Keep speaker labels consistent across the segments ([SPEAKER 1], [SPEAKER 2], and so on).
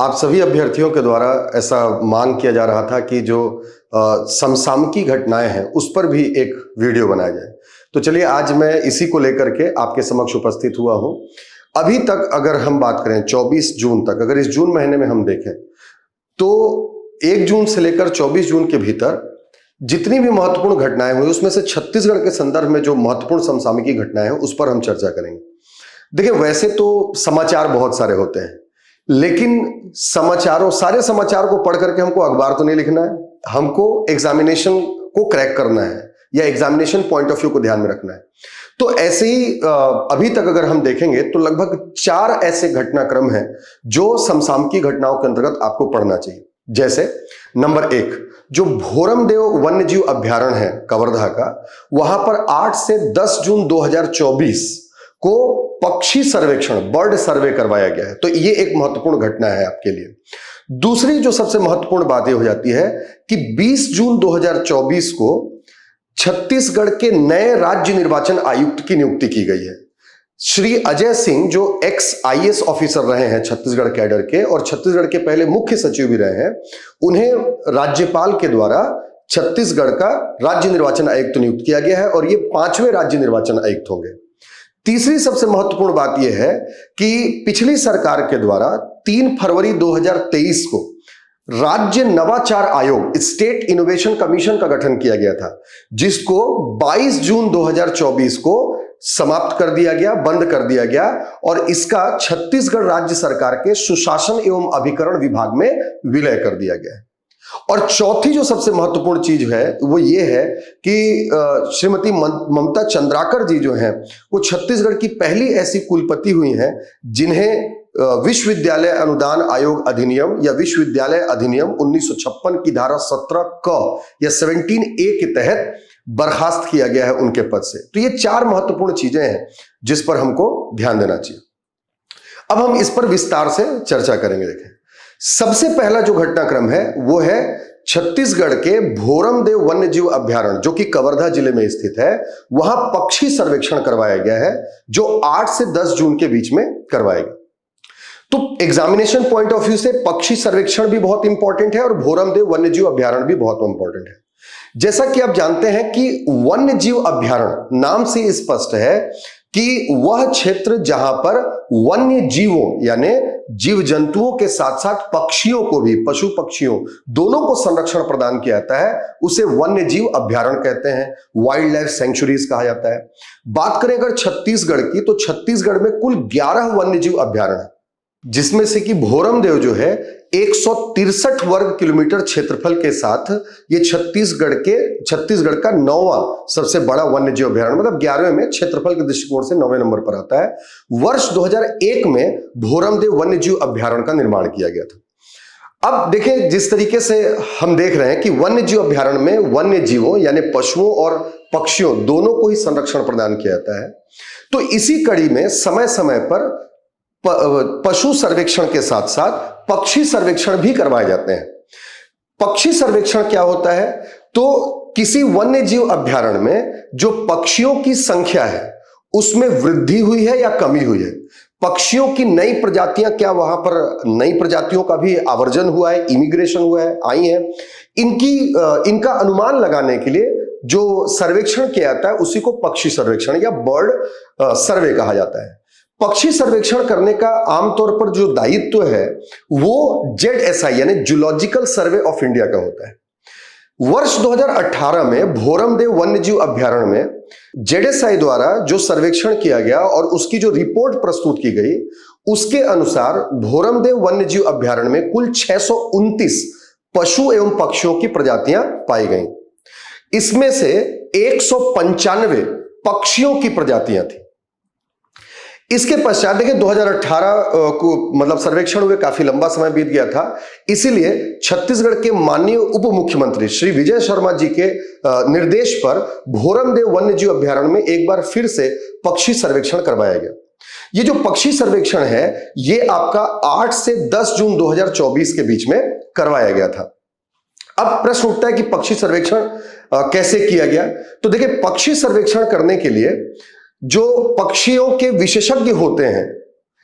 [SPEAKER 1] आप सभी अभ्यर्थियों के द्वारा ऐसा मांग किया जा रहा था कि जो समसामयिक घटनाएं हैं उस पर भी एक वीडियो बनाया जाए। तो चलिए आज मैं इसी को लेकर के आपके समक्ष उपस्थित हुआ हूं। अभी तक अगर हम बात करें 24 जून तक, अगर इस जून महीने में हम देखें तो 1 जून से लेकर 24 जून के भीतर जितनी भी महत्वपूर्ण घटनाएं हुई उसमें से छत्तीसगढ़ के संदर्भ में जो महत्वपूर्ण समसामयिक घटनाएं हैं उस पर हम चर्चा करेंगे। देखिए, वैसे तो समाचार बहुत सारे होते हैं, लेकिन सारे समाचार को पढ़ करके हमको अखबार तो नहीं लिखना है, हमको एग्जामिनेशन को क्रैक करना है या एग्जामिनेशन पॉइंट ऑफ व्यू को ध्यान में रखना है। तो ऐसे ही अभी तक अगर हम देखेंगे तो लगभग 4 ऐसे घटनाक्रम हैं जो समसामयिक घटनाओं के अंतर्गत आपको पढ़ना चाहिए। जैसे नंबर 1, जो भोरमदेव वन्यजीव अभ्यारण्य है कवर्धा का, वहां पर 8 से 10 जून 2024 को पक्षी सर्वेक्षण, बर्ड सर्वे करवाया गया है। तो ये एक महत्वपूर्ण घटना है आपके लिए। दूसरी जो सबसे महत्वपूर्ण बात यह हो जाती है कि 20 जून 2024 को छत्तीसगढ़ के नए राज्य निर्वाचन आयुक्त की नियुक्ति की गई है। श्री अजय सिंह, जो एक्स IAS ऑफिसर रहे हैं छत्तीसगढ़ कैडर के और छत्तीसगढ़ के पहले मुख्य सचिव भी रहे हैं, उन्हें राज्यपाल के द्वारा छत्तीसगढ़ का राज्य निर्वाचन आयुक्त नियुक्त किया गया है और ये 5वें राज्य निर्वाचन आयुक्त होंगे। तीसरी सबसे महत्वपूर्ण बात यह है कि पिछली सरकार के द्वारा 3 फरवरी 2023 को राज्य नवाचार आयोग, स्टेट इनोवेशन कमीशन का गठन किया गया था, जिसको 22 जून 2024 को समाप्त कर दिया गया, बंद कर दिया गया और इसका छत्तीसगढ़ राज्य सरकार के सुशासन एवं अभिकरण विभाग में विलय कर दिया गया है। और चौथी जो सबसे महत्वपूर्ण चीज है वो ये है कि श्रीमती ममता चंद्राकर जी जो हैं वो छत्तीसगढ़ की पहली ऐसी कुलपति हुई हैं जिन्हें विश्वविद्यालय अनुदान आयोग अधिनियम या विश्वविद्यालय अधिनियम 1956 की धारा 17 क या 17A के तहत बर्खास्त किया गया है उनके पद से। तो ये 4 महत्वपूर्ण चीजें हैं जिस पर हमको ध्यान देना चाहिए। अब हम इस पर विस्तार से चर्चा करेंगे। देखें, सबसे पहला जो घटनाक्रम है वो है छत्तीसगढ़ के भोरमदेव वन्यजीव अभ्यारण्य, जो कि कवर्धा जिले में स्थित है। वहां पक्षी सर्वेक्षण करवाया गया है जो 8 से 10 जून के बीच में करवाया गया। तो एग्जामिनेशन पॉइंट ऑफ व्यू से पक्षी सर्वेक्षण भी बहुत इंपॉर्टेंट है और भोरमदेव वन्यजीव अभ्यारण्य भी बहुत इंपॉर्टेंट है। जैसा कि आप जानते हैं कि वन्यजीव अभ्यारण्य नाम से स्पष्ट है कि वह क्षेत्र जहां पर वन्य जीवों यानी जीव जंतुओं के साथ साथ पक्षियों को भी, पशु पक्षियों दोनों को संरक्षण प्रदान किया जाता है, उसे वन्य जीव अभ्यारण्य कहते हैं, वाइल्ड लाइफ सेंचुरीज कहा जाता है। बात करें अगर छत्तीसगढ़ की, तो छत्तीसगढ़ में कुल 11 वन्य जीव अभ्यारण्य है, जिसमें से कि भोरमदेव जो है 163 वर्ग किलोमीटर क्षेत्रफल के साथ ये छत्तीसगढ़ का 9वां सबसे बड़ा वन्यजीव अभ्यारण्य, मतलब 11वें में क्षेत्रफल के दृष्टिकोण से 9वें नंबर पर आता है। वर्ष 2001 में भोरमदेव वन्यजीव अभ्यारण्य का निर्माण किया गया था। अब देखें, जिस तरीके से हम देख रहे हैं कि वन्यजीव अभ्यारण्य में वन्य जीवों यानी पशुओं और पक्षियों दोनों को ही संरक्षण प्रदान किया जाता है। तो इसी कड़ी में समय समय पर पशु सर्वेक्षण के साथ साथ पक्षी सर्वेक्षण भी करवाए जाते हैं। पक्षी सर्वेक्षण क्या होता है? तो किसी वन्य जीव अभ्यारण्य में जो पक्षियों की संख्या है उसमें वृद्धि हुई है या कमी हुई है, पक्षियों की नई प्रजातियां, क्या वहां पर नई प्रजातियों का भी आवर्जन हुआ है, इमिग्रेशन हुआ है, आई है, इनका अनुमान लगाने के लिए जो सर्वेक्षण किया जाता है उसी को पक्षी सर्वेक्षण या बर्ड सर्वे कहा जाता है। पक्षी सर्वेक्षण करने का आमतौर पर जो दायित्व है वो ZSI यानी जूलॉजिकल सर्वे ऑफ इंडिया का होता है। वर्ष 2018 में भोरमदेव वन्यजीव अभ्यारण्य में ZSI द्वारा जो सर्वेक्षण किया गया और उसकी जो रिपोर्ट प्रस्तुत की गई, उसके अनुसार भोरमदेव वन्यजीव अभ्यारण्य में कुल 629 पशु एवं पक्षियों की प्रजातियां पाई गई। इसमें से 195 पक्षियों की प्रजातियां थी। इसके पश्चात देखिए 2018 को मतलब सर्वेक्षण हुए काफी लंबा समय बीत गया था, इसीलिए छत्तीसगढ़ के माननीय उप मुख्यमंत्री श्री विजय शर्मा जी के निर्देश पर भोरमदेव वन्यजीव अभ्यारण्य में एक बार फिर से पक्षी सर्वेक्षण करवाया गया। ये जो पक्षी सर्वेक्षण है ये आपका 8 से 10 जून 2024 के बीच में करवाया गया था। अब प्रश्न उठता है कि पक्षी सर्वेक्षण कैसे किया गया? तो देखिए, पक्षी सर्वेक्षण करने के लिए जो पक्षियों के विशेषज्ञ होते हैं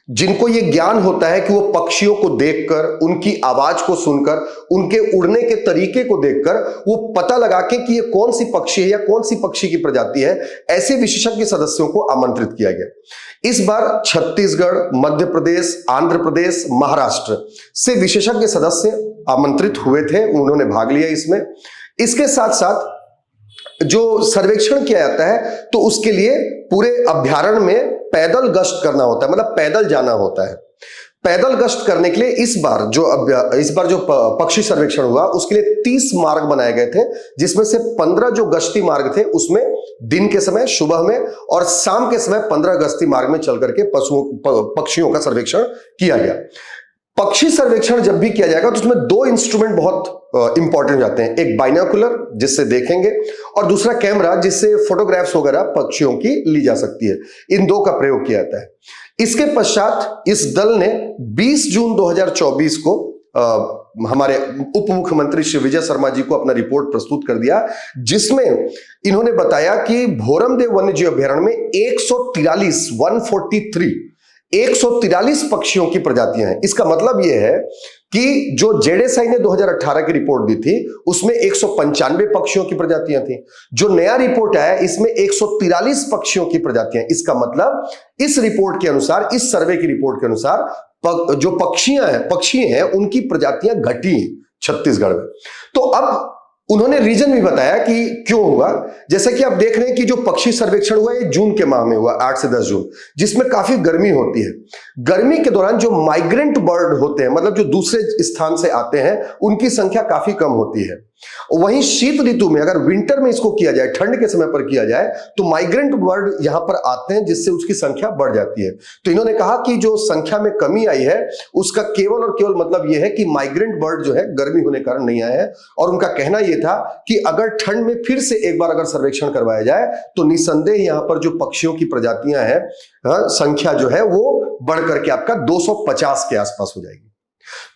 [SPEAKER 1] जिनको ये ज्ञान होता है कि वो पक्षियों को देखकर, उनकी आवाज को सुनकर, उनके उड़ने के तरीके को देखकर वो पता लगा के कि ये कौन सी पक्षी है या कौन सी पक्षी की प्रजाति है, ऐसे विशेषज्ञ सदस्यों को आमंत्रित किया गया। इस बार छत्तीसगढ़, मध्य प्रदेश, आंध्र प्रदेश, महाराष्ट्र से विशेषज्ञ सदस्य आमंत्रित हुए थे, उन्होंने भाग लिया इसमें। इसके साथ साथ जो सर्वेक्षण किया जाता है तो उसके लिए पूरे अभ्यारण्य में पैदल गश्त करना होता है, मतलब पैदल जाना होता है। पैदल गश्त करने के लिए इस बार जो पक्षी सर्वेक्षण हुआ उसके लिए 30 मार्ग बनाए गए थे, जिसमें से 15 जो गश्ती मार्ग थे उसमें दिन के समय, सुबह में और शाम के समय 15 गश्ती मार्ग में चल करके पक्षियों का सर्वेक्षण किया गया। पक्षी सर्वेक्षण जब भी किया जाएगा तो उसमें 2 इंस्ट्रूमेंट बहुत इंपॉर्टेंट जाते हैं, एक बाइनोकुलर जिससे देखेंगे और दूसरा कैमरा जिससे फोटोग्राफ्स वगैरह पक्षियों की ली जा सकती है। इन 2 का प्रयोग किया जाता है। इसके पश्चात इस दल ने 20 जून 2024 को हमारे उप मुख्यमंत्री श्री विजय शर्मा जी को अपना रिपोर्ट प्रस्तुत कर दिया, जिसमें इन्होंने बताया कि भोरमदेव वन्यजीव अभ्यारण्य में 143 पक्षियों की प्रजातियां हैं। इसका मतलब यह है कि जो जेडेसाई ने 2018 की रिपोर्ट दी थी उसमें 195 पक्षियों की प्रजातियां थी। जो नया रिपोर्ट आया इसमें 143 पक्षियों की प्रजातियां। इसका मतलब इस रिपोर्ट के अनुसार, इस सर्वे की रिपोर्ट के अनुसार जो पक्षी हैं उनकी प्रजातियां घटी छत्तीसगढ़ में। तो अब उन्होंने रीजन भी बताया कि क्यों हुआ। जैसे कि आप देख रहे हैं कि जो पक्षी सर्वेक्षण हुआ ये जून के माह में हुआ, 8 से 10 जून, जिसमें काफी गर्मी होती है। गर्मी के दौरान जो माइग्रेंट बर्ड होते हैं, मतलब जो दूसरे स्थान से आते हैं, उनकी संख्या काफी कम होती है। वहीं शीत ऋतु में, अगर विंटर में इसको किया जाए, ठंड के समय पर किया जाए, तो माइग्रेंट बर्ड यहां पर आते हैं, जिससे उसकी संख्या बढ़ जाती है। तो इन्होंने कहा कि जो संख्या में कमी आई है उसका केवल और केवल मतलब यह है कि माइग्रेंट बर्ड जो है गर्मी होने के कारण नहीं आए हैं। और उनका कहना यह था कि अगर ठंड में फिर से एक बार अगर सर्वेक्षण करवाया जाए तो निसंदेह यहां पर जो पक्षियों की प्रजातियां हैं, संख्या जो है वो बढ़ करके आपका 250 के आसपास हो जाएगी।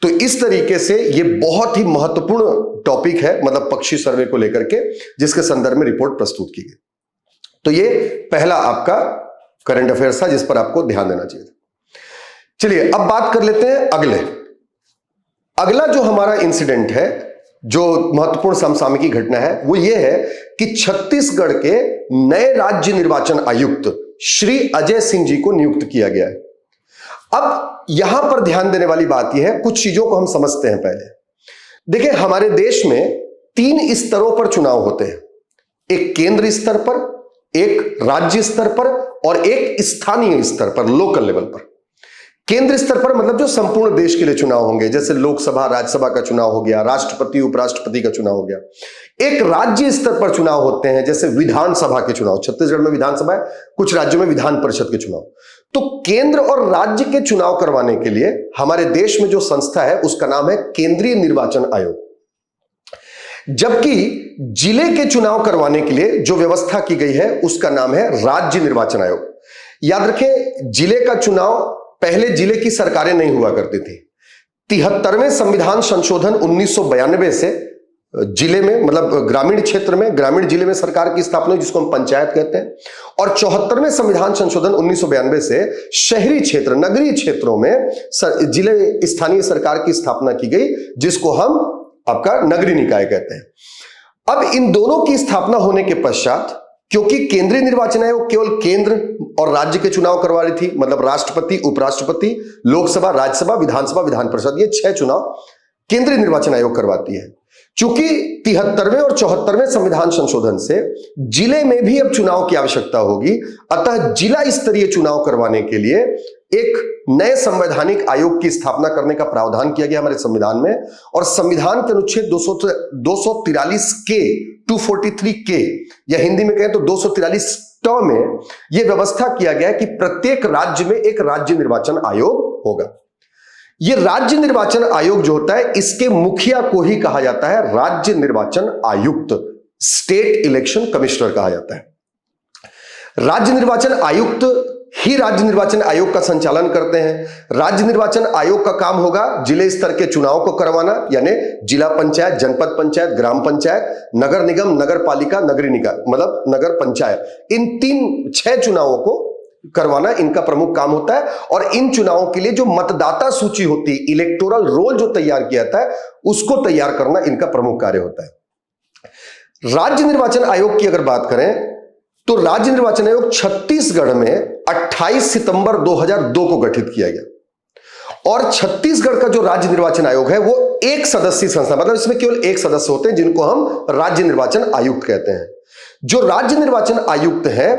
[SPEAKER 1] तो इस तरीके से ये बहुत ही महत्वपूर्ण टॉपिक है, मतलब पक्षी सर्वे को लेकर के, जिसके संदर्भ में रिपोर्ट प्रस्तुत की गई। तो ये पहला आपका करंट अफेयर्स था जिस पर आपको ध्यान देना चाहिए। चलिए अब बात कर लेते हैं अगला जो हमारा इंसिडेंट है, जो महत्वपूर्ण समसामयिकी घटना है, वो ये है कि छत्तीसगढ़ के नए राज्य निर्वाचन आयुक्त श्री अजय सिंह जी को नियुक्त किया गया है। अब यहां पर ध्यान देने वाली बात यह है, कुछ चीजों को हम समझते हैं पहले। देखिए, हमारे देश में 3 स्तरों पर चुनाव होते हैं, एक केंद्र स्तर पर, एक राज्य स्तर पर और एक स्थानीय स्तर पर, लोकल लेवल पर। केंद्र स्तर पर मतलब जो संपूर्ण देश के लिए चुनाव होंगे, जैसे लोकसभा, राज्यसभा का चुनाव हो गया, राष्ट्रपति, उपराष्ट्रपति का चुनाव हो गया। एक राज्य स्तर पर चुनाव होते हैं, जैसे विधानसभा के चुनाव, छत्तीसगढ़ में विधानसभा है, कुछ राज्यों में विधान परिषद के चुनाव। तो केंद्र और राज्य के चुनाव करवाने के लिए हमारे देश में जो संस्था है उसका नाम है केंद्रीय निर्वाचन आयोग। जबकि जिले के चुनाव करवाने के लिए जो व्यवस्था की गई है उसका नाम है राज्य निर्वाचन आयोग। याद रखें, जिले का चुनाव पहले जिले की सरकारें नहीं हुआ करती थी। 73वें संविधान संशोधन 1992 से जिले में, मतलब ग्रामीण क्षेत्र में, ग्रामीण जिले में सरकार की स्थापना हुई, जिसको हम पंचायत कहते हैं। और 74वें संविधान संशोधन 1992 से शहरी क्षेत्र, नगरीय क्षेत्रों में जिले स्थानीय सरकार की स्थापना की गई, जिसको हम आपका नगरीय निकाय कहते हैं। अब इन दोनों की स्थापना होने के पश्चात, क्योंकि केंद्रीय निर्वाचन आयोग केवल केंद्र और राज्य के चुनाव करवा रही थी, मतलब राष्ट्रपति, उपराष्ट्रपति, लोकसभा, राज्यसभा, विधानसभा, विधान परिषद, ये 6 चुनाव केंद्रीय निर्वाचन आयोग करवाती है। चूंकि 73वें और 74वें संविधान संशोधन से जिले में भी अब चुनाव की आवश्यकता होगी, अतः जिला स्तरीय चुनाव करवाने के लिए एक नए संवैधानिक आयोग की स्थापना करने का प्रावधान किया गया हमारे संविधान में। और संविधान के अनुच्छेद 243 के, 243 के, या हिंदी में कहें तो 243 में यह व्यवस्था किया गया है कि प्रत्येक राज्य में एक राज्य निर्वाचन आयोग होगा। यह राज्य निर्वाचन आयोग जो होता है, इसके मुखिया को ही कहा जाता है राज्य निर्वाचन आयुक्त, स्टेट इलेक्शन कमिश्नर कहा जाता है। राज्य निर्वाचन आयुक्त ही राज्य निर्वाचन आयोग का संचालन करते हैं। राज्य निर्वाचन आयोग का काम होगा जिले स्तर के चुनाव को करवाना, यानी जिला पंचायत, जनपद पंचायत, ग्राम पंचायत, नगर निगम, नगर पालिका, नगरीय निकाय, मतलब नगर पंचायत, इन 6 चुनावों को करवाना इनका प्रमुख काम होता है। और इन चुनावों के लिए जो मतदाता सूची होती है, इलेक्टोरल रोल जो तैयार किया जाता है, उसको तैयार करना इनका प्रमुख कार्य होता है। राज्य निर्वाचन आयोग की अगर बात करें तो राज्य निर्वाचन आयोग छत्तीसगढ़ में 28 सितंबर 2002 को गठित किया गया। और छत्तीसगढ़ का जो राज्य निर्वाचन आयोग है वो एक सदस्यीय संस्था, मतलब इसमें केवल एक सदस्य होते हैं जिनको हम राज्य निर्वाचन आयुक्त कहते हैं। जो राज्य निर्वाचन आयुक्त है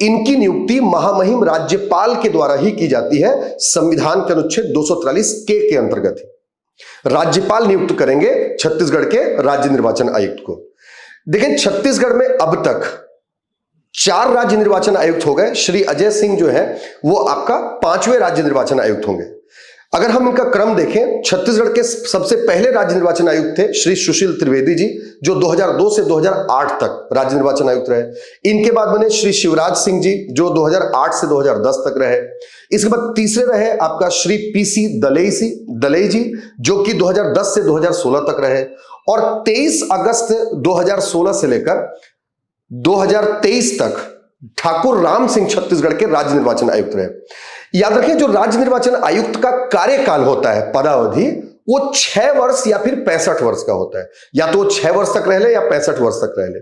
[SPEAKER 1] इनकी नियुक्ति महामहिम राज्यपाल के द्वारा ही की जाती है। संविधान के अनुच्छेद 243 के अंतर्गत राज्यपाल नियुक्त करेंगे छत्तीसगढ़ के राज्य निर्वाचन आयुक्त को। देखिए छत्तीसगढ़ में अब तक 4 राज्य निर्वाचन आयुक्त हो गए। श्री अजय सिंह जो है वो आपका 5वें राज्य निर्वाचन आयुक्त होंगे। अगर हम इनका क्रम देखें, छत्तीसगढ़ के सबसे पहले राज्य निर्वाचन आयुक्त थे श्री सुशील त्रिवेदी जी, जो 2002 से 2008 तक राज्य निर्वाचन आयुक्त रहे। इनके बाद बने श्री शिवराज सिंह जी, जो 2008 से 2010 तक रहे। इसके बाद तीसरे रहे आपका श्री पीसी दलई जी, जो कि 2010 से 2016 तक रहे। और 23 अगस्त 2016 से लेकर 2023 तक ठाकुर राम सिंह छत्तीसगढ़ के राज्य निर्वाचन आयुक्त रहे। याद रखें, जो राज्य निर्वाचन आयुक्त का कार्यकाल होता है, पदावधि, वो 6 वर्ष या फिर 65 वर्ष का होता है। या तो वो 6 वर्ष तक रह ले या 65 वर्ष तक रह ले।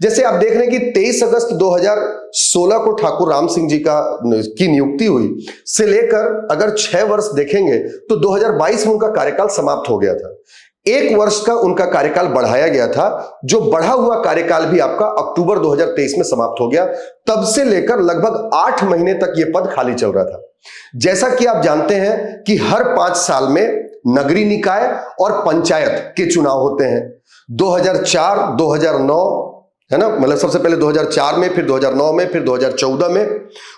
[SPEAKER 1] जैसे आप देख रहे हैं कि 23 अगस्त 2016 को ठाकुर राम सिंह जी की नियुक्ति हुई, से लेकर अगर 6 वर्ष देखेंगे तो 2022 में उनका कार्यकाल समाप्त हो गया था। 1 वर्ष का उनका कार्यकाल बढ़ाया गया था, जो बढ़ा हुआ कार्यकाल भी आपका अक्टूबर 2023 में समाप्त हो गया। तब से लेकर लगभग 8 महीने तक यह पद खाली चल रहा था। जैसा कि आप जानते हैं कि हर 5 साल में नगरीय निकाय और पंचायत के चुनाव होते हैं। 2004, 2009 है ना, मतलब सबसे पहले 2004 में, फिर 2009 में, फिर 2014 में,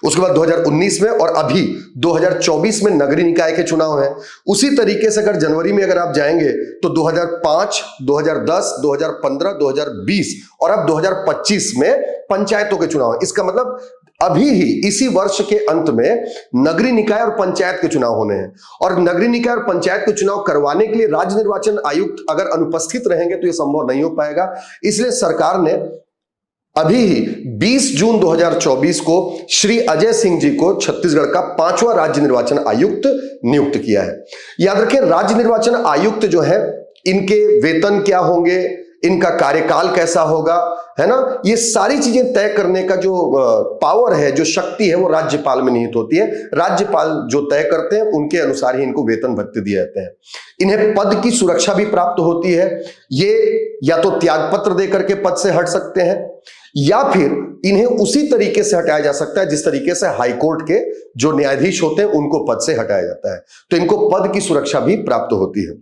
[SPEAKER 1] उसके बाद 2019 में और अभी 2024 में नगरीय निकाय के चुनाव हैं। उसी तरीके से अगर जनवरी में अगर आप जाएंगे तो 2005, 2010, 2015, 2020 और अब 2025 में पंचायतों के चुनाव हैं। इसका मतलब अभी ही इसी वर्ष के अंत में नगरीय निकाय और पंचायत के चुनाव होने हैं। और नगरीय निकाय और पंचायत के चुनाव करवाने के लिए राज्य निर्वाचन आयुक्त अगर अनुपस्थित रहेंगे तो यह संभव नहीं हो पाएगा। इसलिए सरकार ने अभी ही 20 जून 2024 को श्री अजय सिंह जी को छत्तीसगढ़ का 5वां राज्य निर्वाचन आयुक्त नियुक्त किया है। याद रखें, राज्य निर्वाचन आयुक्त जो है, इनके वेतन क्या होंगे, इनका कार्यकाल कैसा होगा, है ना, ये सारी चीजें तय करने का जो पावर है, जो शक्ति है, वो राज्यपाल में निहित होती है। राज्यपाल जो तय करते हैं उनके अनुसार ही इनको वेतन भत्ते दिए जाते हैं। इन्हें पद की सुरक्षा भी प्राप्त होती है। ये या तो त्यागपत्र देकर के पद से हट सकते हैं या फिर इन्हें उसी तरीके से हटाया जा सकता है जिस तरीके से हाईकोर्ट के जो न्यायाधीश होते हैं उनको पद से हटाया जाता है। तो इनको पद की सुरक्षा भी प्राप्त होती है।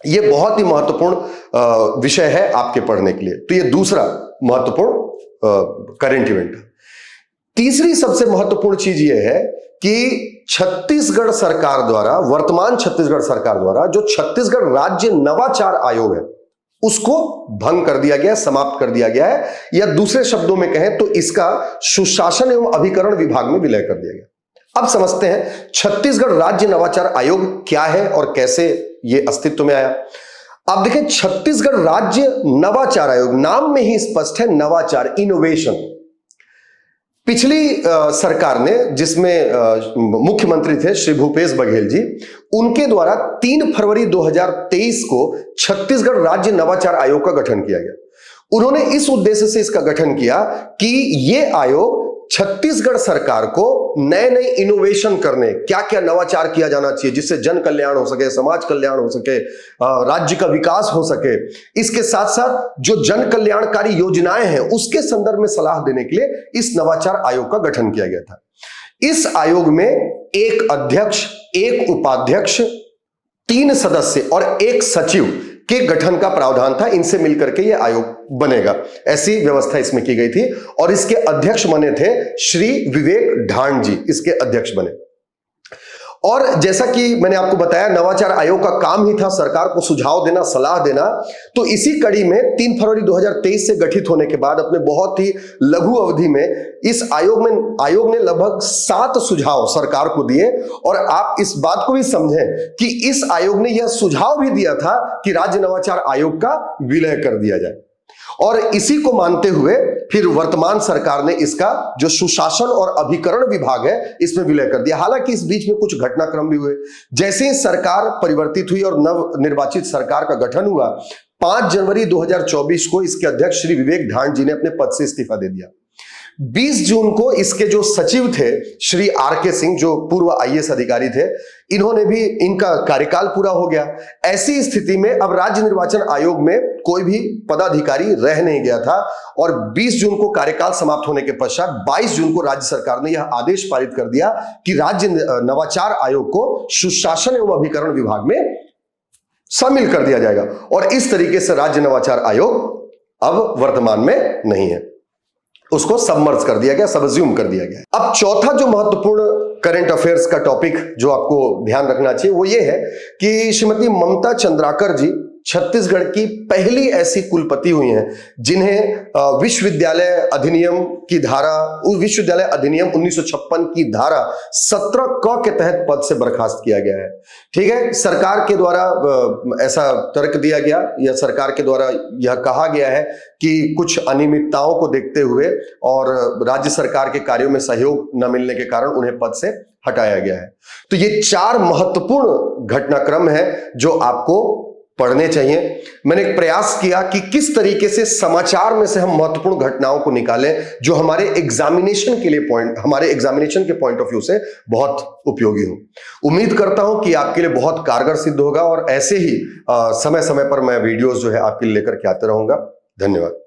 [SPEAKER 1] ये बहुत ही महत्वपूर्ण विषय है आपके पढ़ने के लिए। तो ये दूसरा महत्वपूर्ण करंट इवेंट है। तीसरी सबसे महत्वपूर्ण चीज ये है कि छत्तीसगढ़ सरकार द्वारा, वर्तमान छत्तीसगढ़ सरकार द्वारा जो छत्तीसगढ़ राज्य नवाचार आयोग है उसको भंग कर दिया गया, समाप्त कर दिया गया है, या दूसरे शब्दों में कहें तो इसका सुशासन एवं अभिकरण विभाग में विलय कर दिया गया। अब समझते हैं छत्तीसगढ़ राज्य नवाचार आयोग क्या है और कैसे ये अस्तित्व में आया। आप देखें, छत्तीसगढ़ राज्य नवाचार आयोग, नाम में ही स्पष्ट है नवाचार, इनोवेशन। पिछली सरकार ने, जिसमें मुख्यमंत्री थे श्री भूपेश बघेल जी, उनके द्वारा 3 फरवरी 2023 को छत्तीसगढ़ राज्य नवाचार आयोग का गठन किया गया। उन्होंने इस उद्देश्य से इसका गठन किया कि ये आयोग छत्तीसगढ़ सरकार को नए नए इनोवेशन करने, क्या क्या नवाचार किया जाना चाहिए जिससे जन कल्याण हो सके, समाज कल्याण हो सके, राज्य का विकास हो सके, इसके साथ साथ जो जन कल्याणकारी योजनाएं हैं उसके संदर्भ में सलाह देने के लिए इस नवाचार आयोग का गठन किया गया था। इस आयोग में एक अध्यक्ष, एक उपाध्यक्ष, 3 सदस्य और 1 सचिव के गठन का प्रावधान था। इनसे मिलकर के यह आयोग बनेगा, ऐसी व्यवस्था इसमें की गई थी। और इसके अध्यक्ष बने थे श्री विवेक ढांड जी, इसके अध्यक्ष बने। और जैसा कि मैंने आपको बताया, नवाचार आयोग का काम ही था सरकार को सुझाव देना, सलाह देना। तो इसी कड़ी में 3 फरवरी 2023 से गठित होने के बाद अपने बहुत ही लघु अवधि में इस आयोग ने लगभग 7 सुझाव सरकार को दिए। और आप इस बात को भी समझें कि इस आयोग ने यह सुझाव भी दिया था कि राज्य नवाचार आयोग का विलय कर दिया जाए। और इसी को मानते हुए फिर वर्तमान सरकार ने इसका जो सुशासन और अभिकरण विभाग है इसमें विलय कर दिया। हालांकि इस बीच में कुछ घटनाक्रम भी हुए। जैसे ही सरकार परिवर्तित हुई और नव निर्वाचित सरकार का गठन हुआ, 5 जनवरी 2024 को इसके अध्यक्ष श्री विवेक ढांड जी ने अपने पद से इस्तीफा दे दिया। 20 जून को इसके जो सचिव थे श्री आर.के. सिंह, जो पूर्व आईएएस अधिकारी थे, इन्होंने भी, इनका कार्यकाल पूरा हो गया। ऐसी स्थिति में अब राज्य निर्वाचन आयोग में कोई भी पदाधिकारी रह नहीं गया था और 20 जून को कार्यकाल समाप्त होने के पश्चात 22 जून को राज्य सरकार ने यह आदेश पारित कर दिया कि राज्य नवाचार आयोग को सुशासन एवं अभिकरण विभाग में शामिल कर दिया जाएगा। और इस तरीके से राज्य नवाचार आयोग अब वर्तमान में नहीं है, उसको सबमर्ज कर दिया गया, सबज्यूम कर दिया गया। अब चौथा जो महत्वपूर्ण करंट अफेयर्स का टॉपिक जो आपको ध्यान रखना चाहिए वो ये है कि श्रीमती ममता चंद्राकर जी छत्तीसगढ़ की पहली ऐसी कुलपति हुई हैं जिन्हें विश्वविद्यालय अधिनियम की धारा, विश्वविद्यालय अधिनियम 1956 की धारा 17 क के तहत पद से बर्खास्त किया गया है। ठीक है, सरकार के द्वारा ऐसा तर्क दिया गया या सरकार के द्वारा यह कहा गया है कि कुछ अनियमितताओं को देखते हुए और राज्य सरकार के कार्यों में सहयोग न मिलने के कारण उन्हें पद से हटाया गया है। तो ये 4 महत्वपूर्ण घटनाक्रम है जो आपको पढ़ने चाहिए। मैंने एक प्रयास किया कि किस तरीके से समाचार में से हम महत्वपूर्ण घटनाओं को निकालें जो हमारे एग्जामिनेशन के लिए हमारे एग्जामिनेशन के पॉइंट ऑफ व्यू से बहुत उपयोगी हो। उम्मीद करता हूं कि आपके लिए बहुत कारगर सिद्ध होगा और ऐसे ही समय समय पर मैं वीडियोस जो है आपके लिए लेकर के आते रहूंगा। धन्यवाद।